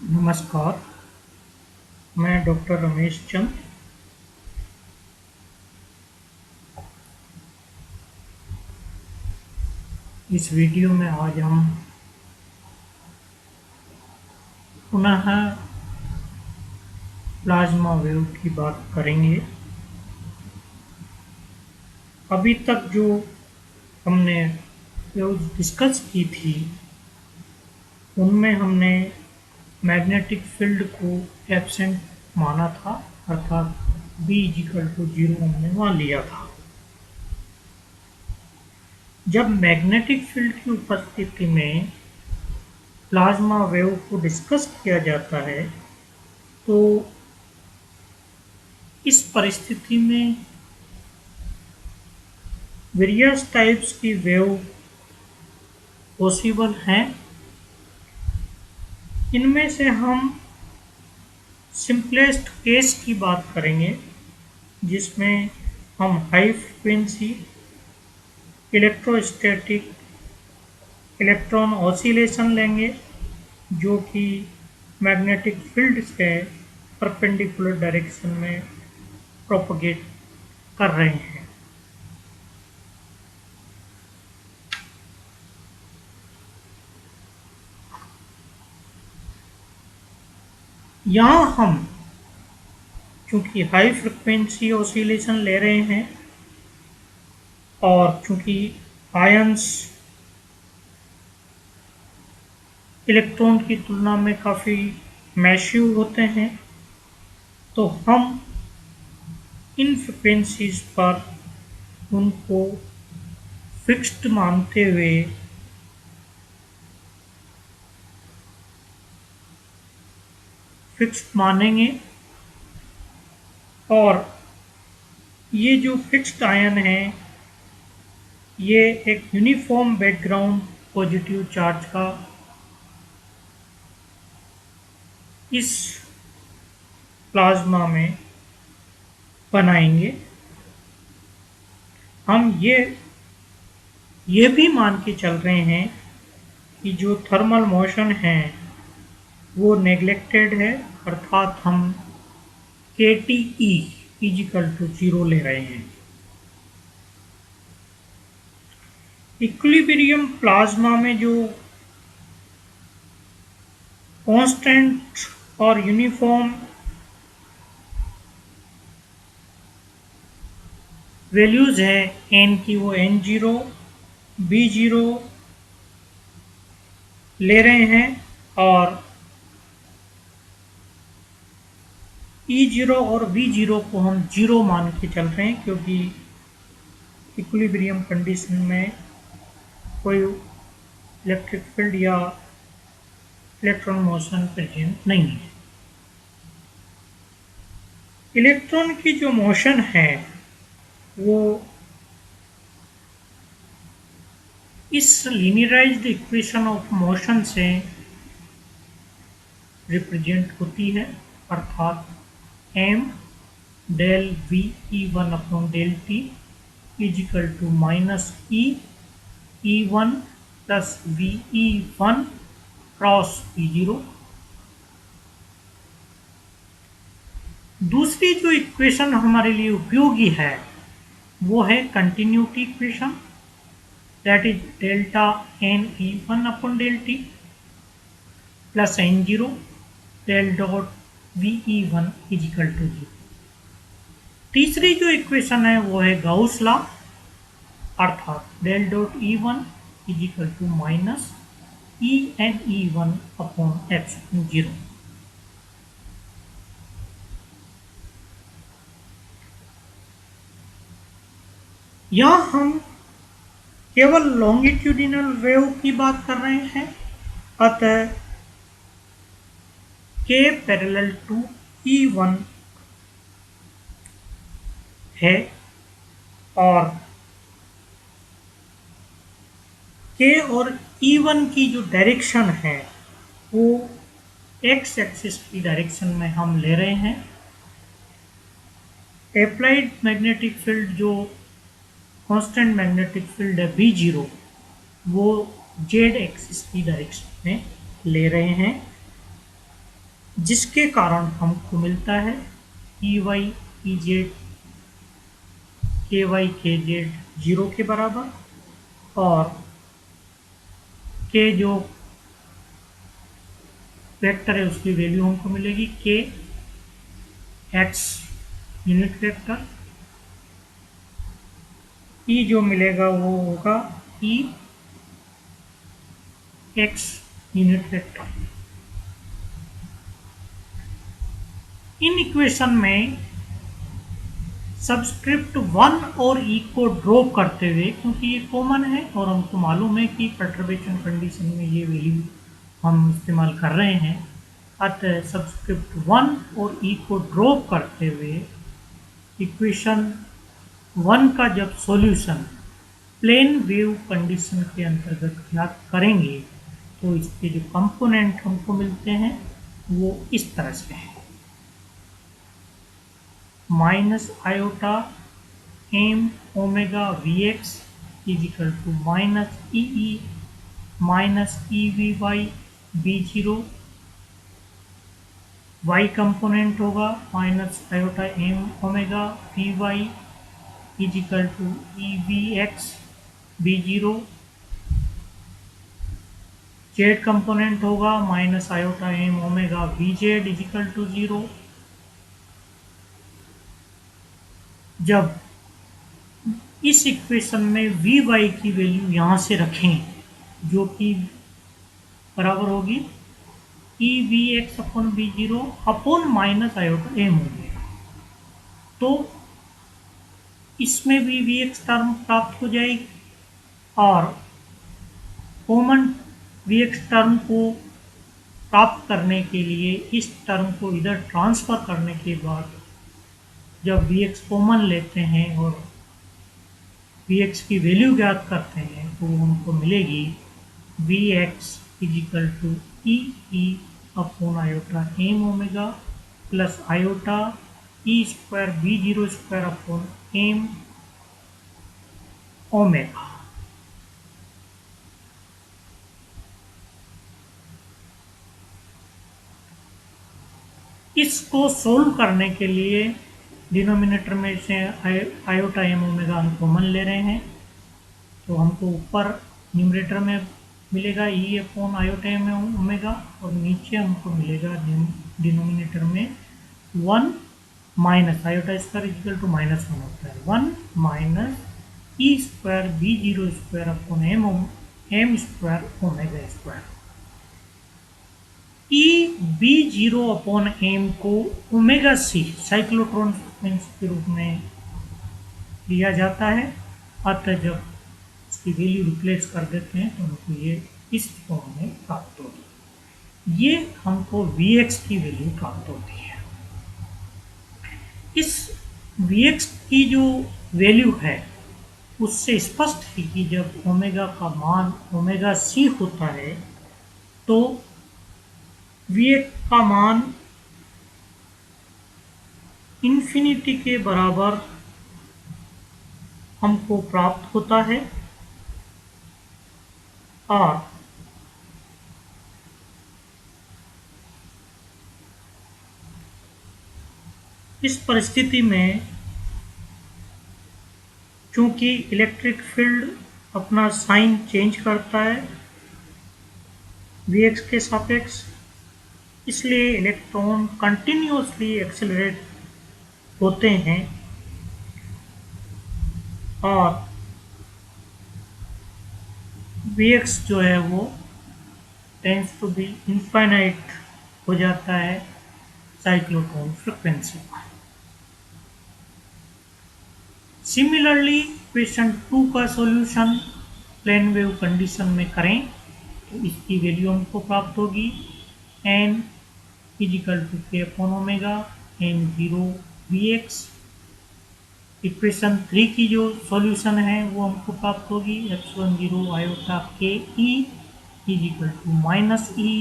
नमस्कार, मैं डॉक्टर रमेश चंद। इस वीडियो में आज हम पुनः प्लाज्मा वेव की बात करेंगे। अभी तक जो हमने वेव्स डिस्कस की थी, उनमें हमने मैग्नेटिक फील्ड को एब्सेंट माना था, अर्थात B = 0 हमने मान लिया था। जब मैग्नेटिक फील्ड की उपस्थिति में प्लाज्मा वेव को डिस्कस किया जाता है, तो इस परिस्थिति में वेरियस टाइप्स की वेव पॉसिबल हैं। इनमें से हम सिंपलेस्ट केस की बात करेंगे, जिसमें हम high frequency electrostatic electron oscillation लेंगे, जो कि मैग्नेटिक फील्ड से परपेंडिकुलर डायरेक्शन में प्रोपगेट कर रहे हैं। यहाँ हम चूंकि हाई फ्रिक्वेंसी ऑसिलेशन ले रहे हैं और चूंकि आयंस इलेक्ट्रॉन की तुलना में काफ़ी मैसिव होते हैं, तो हम इन फ्रिक्वेंसीज पर उनको फिक्स्ड मानते हुए फिक्स्ड मानेंगे, और ये जो फिक्स्ड आयन है, ये एक यूनिफॉर्म बैकग्राउंड पॉजिटिव चार्ज का इस प्लाज्मा में बनाएंगे। हम ये भी मान के चल रहे हैं कि जो थर्मल मोशन है वो नेग्लेक्टेड है, अर्थात हम KTE = 0 ले रहे हैं। इक्विलिब्रियम प्लाज्मा में जो कांस्टेंट और यूनिफॉर्म वैल्यूज है n की, वो n0 B0 ले रहे हैं, और E0 और V0 को हम 0 मान के चल रहे हैं, क्योंकि इक्विलिब्रियम कंडीशन में कोई इलेक्ट्रिक फील्ड या इलेक्ट्रॉन मोशन प्रेजेंट नहीं है। इलेक्ट्रॉन की जो मोशन है वो इस लीनियराइज्ड इक्वेशन ऑफ मोशन से रिप्रेजेंट होती है, अर्थात m del VE1/del T = -E1 plus VE1 cross E0। दूसरी जो इक्वेशन हमारे लिए उपयोगी है वो है continuity equation, that is delta NE1/del T plus N0 del dot VE1 = 0। तीसरी जो इक्वेशन है वो है गाउस लॉ, अर्थात del dot E1 = -ENE1/0। यहाँ हम केवल लॉन्गिट्यूडिनल वेव की बात कर रहे हैं, अतः K पैरेलल टू E1 है, और K और E1 की जो डायरेक्शन है वो x एक्सिस की डायरेक्शन में हम ले रहे हैं। अप्लाइड मैग्नेटिक फील्ड, जो कांस्टेंट मैग्नेटिक फील्ड है B0, वो z एक्सिस की डायरेक्शन में ले रहे हैं। जिसके कारण हमको मिलता है ई वाई ई जेड के वाई के जेड 0 के बराबर, और के जो वेक्टर है उसकी वैल्यू हमको मिलेगी के एक्स यूनिट वेक्टर। ई जो मिलेगा वो होगा ई एक्स यूनिट वेक्टर। इन इक्वेशन में सब्सक्रिप्ट 1 और ई को ड्रॉप करते हुए, क्योंकि ये कॉमन है और हमको मालूम है कि परटर्बेशन कंडीशन में ये वैल्यू हम इस्तेमाल कर रहे हैं, अतः सब्सक्रिप्ट 1 और ई को ड्रॉप करते हुए इक्वेशन 1 का जब सॉल्यूशन प्लेन वेव कंडीशन के अंतर्गत ज्ञात करेंगे तो इसके जो कंपोनेंट हमको मिलते हैं वो इस तरह से हैं: minus iota M omega V X is equal to minus E E minus E V Y B zero. Y component होगा minus iota M omega V Y is equal to E V X B zero. Z component होगा minus iota M omega V Z is equal to 0। जब इस equation में we Y की value यहाँ से रखें जो कि बराबर होगी E V X upon B zero upon minus iota M होगी, तो इसमें भी वी एक्स टर्म प्राप्त हो जाएगी, और कॉमन वी एक्स टर्म को प्राप्त करने के लिए इस टर्म को इधर ट्रांसफ़र करने के बाद जब वी एक्स कॉमन लेते हैं और वी एक्स की वैल्यू ज्ञात करते हैं तो हमको मिलेगी V X is equal to E upon iota M omega plus iota E square B zero square upon M omega. इसको सोल्व करने के लिए डिनोमिनेटर में से आयोटा एम ओमेगा हम कॉमन ले रहे हैं, तो हमको ऊपर न्यूमरेटर में मिलेगा E upon iota M omega और नीचे हमको मिलेगा डिनोमिनेटर में 1 minus iota square equal to minus 1 होता है 1 माइनस ई square B zero square upon M square omega square. E B zero upon M को ओमेगा सी साइक्लोट्रॉन फ्रीक्वेंसी के रूप में लिया जाता है, अतः जब इसकी वैल्यू रिप्लेस कर देते हैं तो हमको ये इस फॉर्म में प्राप्त होगी। ये हमको वी एक्स की वैल्यू प्राप्त होती है। इस वी एक्स की जो वैल्यू है उससे स्पष्ट है कि जब ओमेगा का मान ओमेगा सी होता है तो वी एक्स का मान इन्फिनिटी के बराबर हमको प्राप्त होता है, और इस परिस्थिति में चूंकि इलेक्ट्रिक फील्ड अपना साइन चेंज करता है वी एक्स के सापेक्ष, इसलिए इलेक्ट्रॉन कंटिन्यूसली एक्सेलरेट होते हैं और वी एक्स जो है वो टेंड्स टू बी इनफाइनाइट हो जाता है साइक्लोट्रॉन फ्रिक्वेंसी पर। सिमिलरली क्वेश्चन 2 का सॉल्यूशन प्लेन वेव कंडीशन में करें तो इसकी वैल्यू हमको प्राप्त होगी N equal to K upon omega N zero V X. Equation 3 की जो सॉल्यूशन है वो हमको प्राप्त होगी x10 आयोटा के ई इजिकल टू माइनस ई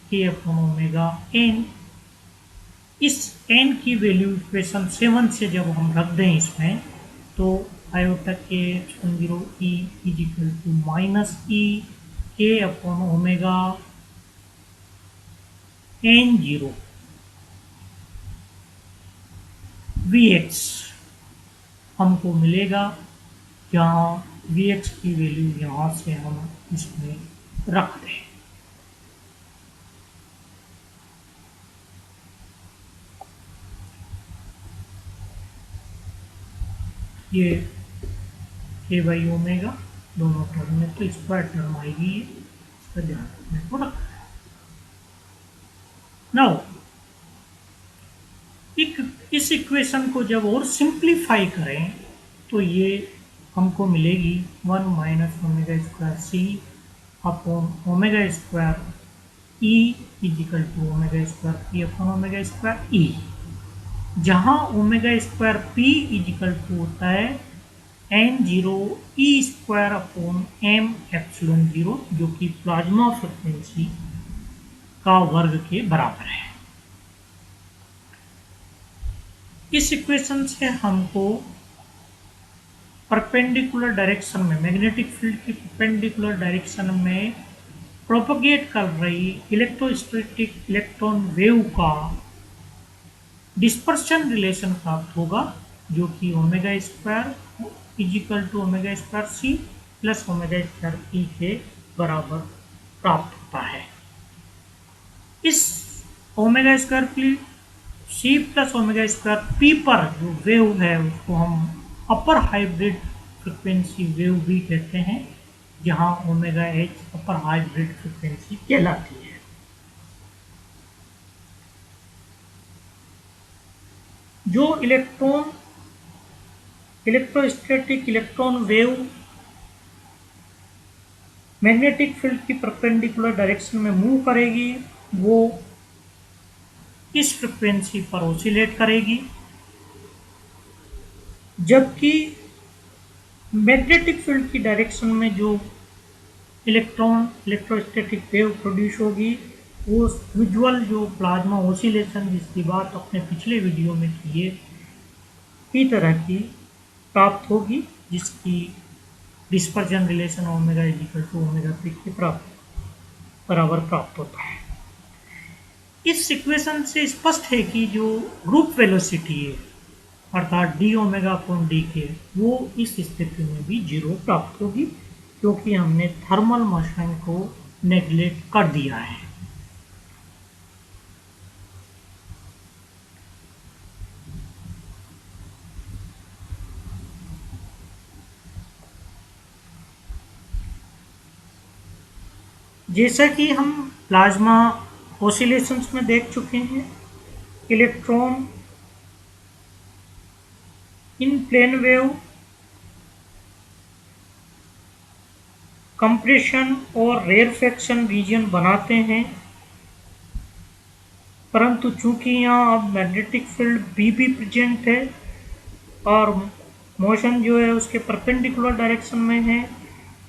के अपॉन ओमेगा एन। इस एन की वैल्यू इक्वेशन 7 से जब हम रख दें इसमें तो आयोटा के x10 E is equal to minus E के upon omega N zero Vx हमको मिलेगा, जहाँ Vx की वैल्यू यहाँ से हम इसमें रख दें। ये k बाई ओमेगा दोनों टर्म में तो स्क्वायर टर्म आएगी, ये इसका ध्यान रखने को रखा है। नाउ इस इक्वेशन को जब और सिंप्लीफाई करें तो ये हमको मिलेगी 1 minus omega square C upon omega square E is equal to omega square P upon omega square E, जहाँ omega square P is equal to होता है N zero E square upon M epsilon zero, जो कि प्लाज्मा फ्रिक्वेंसी का वर्ग के बराबर है। इस इक्वेशन से हमको परपेंडिकुलर डायरेक्शन में, मैग्नेटिक फील्ड की परपेंडिकुलर डायरेक्शन में प्रोपगेट कर रही इलेक्ट्रोस्टैटिक इलेक्ट्रॉन वेव का डिस्पर्शन रिलेशन प्राप्त होगा, जो कि omega square is equal to omega square C plus omega square E के बराबर प्राप्त होता है। इस omega square P C plus omega square P पर जो वेव है उसको हम अपर हाइब्रिड फ्रिक्वेंसी वेव भी कहते हैं, जहां ओमेगा एच अपर हाइब्रिड फ्रिक्वेंसी कहलाती है। जो electrostatic electron wave magnetic field की परपेंडिकुलर डायरेक्शन में मूव करेगी, वो इस फ्रिक्वेंसी पर ऑसिलेट करेगी, जबकि मैग्नेटिक फील्ड की डायरेक्शन में जो इलेक्ट्रोस्टैटिक वेव प्रोड्यूस होगी वो विजुअल जो प्लाज्मा ऑसिलेशन, जिसकी बात अपने पिछले वीडियो में किए, की तरह की प्राप्त होगी, जिसकी dispersion relation omega equal to omega P के बराबर प्राप्त होता है। इस इक्वेशन से स्पष्ट है कि जो ग्रुप वेलोसिटी है अर्थात डी ओमेगा अपॉन डी के, वो इस स्थिति में भी जीरो प्राप्त होगी, क्योंकि हमने थर्मल मोशन को नेग्लेक्ट कर दिया है। जैसा कि हम प्लाज्मा ऑसिलेशंस में देख चुके हैं, electron in plane wave compression और रेरफेक्शन रीजन बनाते हैं, परंतु चूंकि यहाँ अब मैग्नेटिक फील्ड भी प्रेजेंट है और मोशन जो है उसके परपेंडिकुलर डायरेक्शन में है,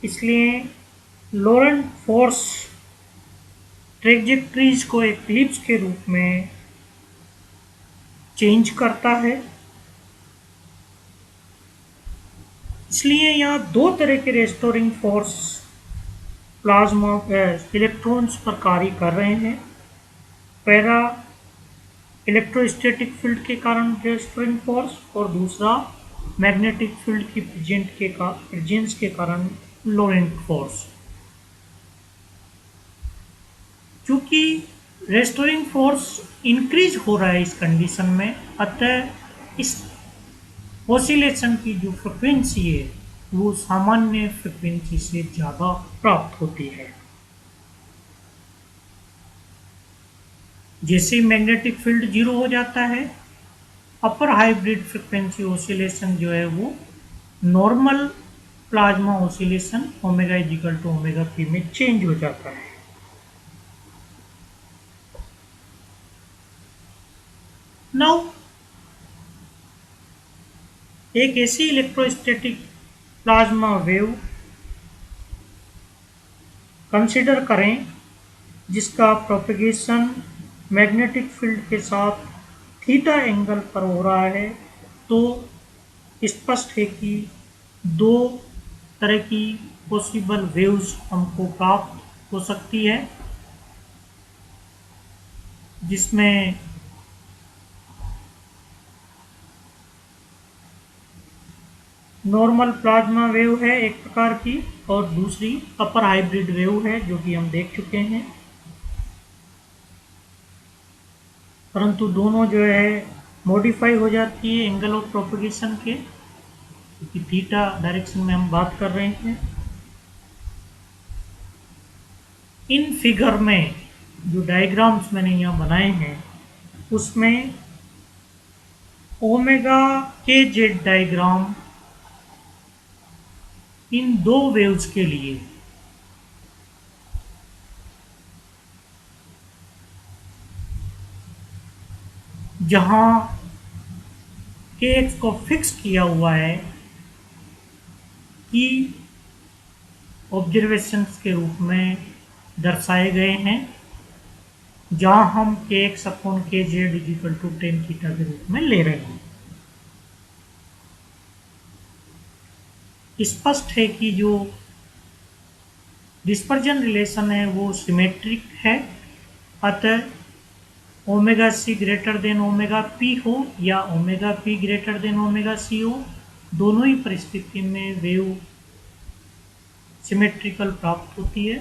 इसलिए लॉरेंट फोर्स ट्रेजेक्टरीज को एक्लिप्स के रूप में चेंज करता है। इसलिए यहाँ दो तरह के रेस्टोरिंग फोर्स प्लाज्मा इलेक्ट्रॉन्स पर कार्य कर रहे हैं। पहला इलेक्ट्रोस्टैटिक फील्ड के कारण रेस्टोरिंग फोर्स, और दूसरा मैग्नेटिक फील्ड की प्रेजेंस के कारण लॉरेंट फोर्स। चूंकि रेस्टोरिंग फोर्स इंक्रीज हो रहा है इस कंडीशन में, अतः इस ऑसिलेशन की जो फ्रिक्वेंसी है वो सामान्य फ्रिक्वेंसी से ज़्यादा प्राप्त होती है। जैसे ही मैग्नेटिक फील्ड जीरो हो जाता है, अपर हाइब्रिड फ्रिक्वेंसी ऑसिलेशन जो है वो normal plasma oscillation omega equal to omega P में चेंज हो जाता है। नाउ एक ऐसी इलेक्ट्रोस्टैटिक प्लाज्मा वेव कंसिडर करें जिसका प्रोपेगेशन मैग्नेटिक फील्ड के साथ थीटा एंगल पर हो रहा है, तो स्पष्ट है कि दो तरह की पॉसिबल वेव्स हमको प्राप्त हो सकती है, जिसमें नॉर्मल प्लाज्मा वेव है एक प्रकार की, और दूसरी अपर हाइब्रिड वेव है जो कि हम देख चुके हैं। परंतु दोनों जो है मॉडिफाई हो जाती है एंगल ऑफ प्रोपगेशन के, क्योंकि थीटा डायरेक्शन में हम बात कर रहे हैं। इन फिगर में जो डायग्राम्स मैंने यहाँ बनाए हैं उसमें ओमेगा के जेड डायग्राम इन दो वेव्स के लिए जहां के एक्स को फिक्स किया हुआ है कि ऑब्जर्वेशंस के रूप में दर्शाए गए हैं, जहां हम K X upon K Z equal to tan theta के रूप में ले रहे हैं। स्पष्ट है कि जो डिस्पर्जन रिलेशन है वो सिमेट्रिक है, अतः omega C greater than omega P हो या omega P greater than omega C हो, दोनों ही परिस्थिति में वेव सिमेट्रिकल प्राप्त होती है।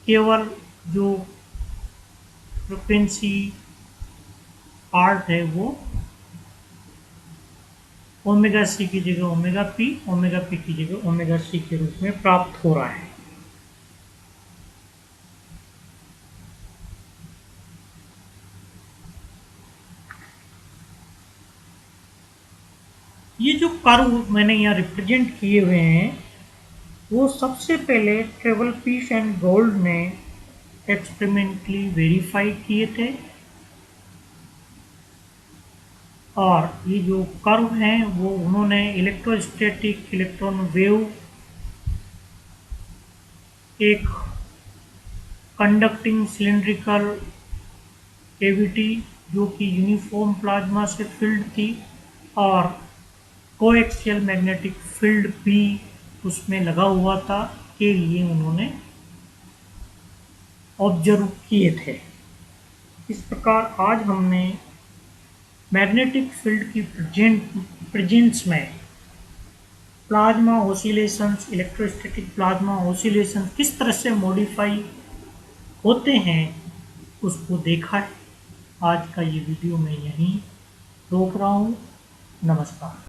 केवल जो फ्रिक्वेंसी पार्ट है वो ओमेगा सी की जगह ओमेगा पी की जगह ओमेगा सी के रूप में प्राप्त हो रहा है। ये जो कर्व मैंने यहाँ रिप्रेजेंट किए हुए हैं वो सबसे पहले ट्रेवल पीस एंड गोल्ड ने एक्सपेरिमेंटली वेरीफाई किए थे, और ये जो कर्व हैं वो उन्होंने इलेक्ट्रोस्टैटिक इलेक्ट्रॉन वेव एक कंडक्टिंग सिलेंड्रिकल कैविटी जो कि यूनिफॉर्म प्लाज्मा से फिल्ड थी और कोएक्सियल मैग्नेटिक फील्ड भी उसमें लगा हुआ था के लिए उन्होंने ऑब्जर्व किए थे। इस प्रकार आज हमने मैग्नेटिक फील्ड की प्रेजेंस में plasma oscillations, electrostatic plasma oscillation किस तरह से मॉडिफाई होते हैं उसको देखा है। आज का ये वीडियो मैं यहीं रोक रहा हूँ। नमस्कार।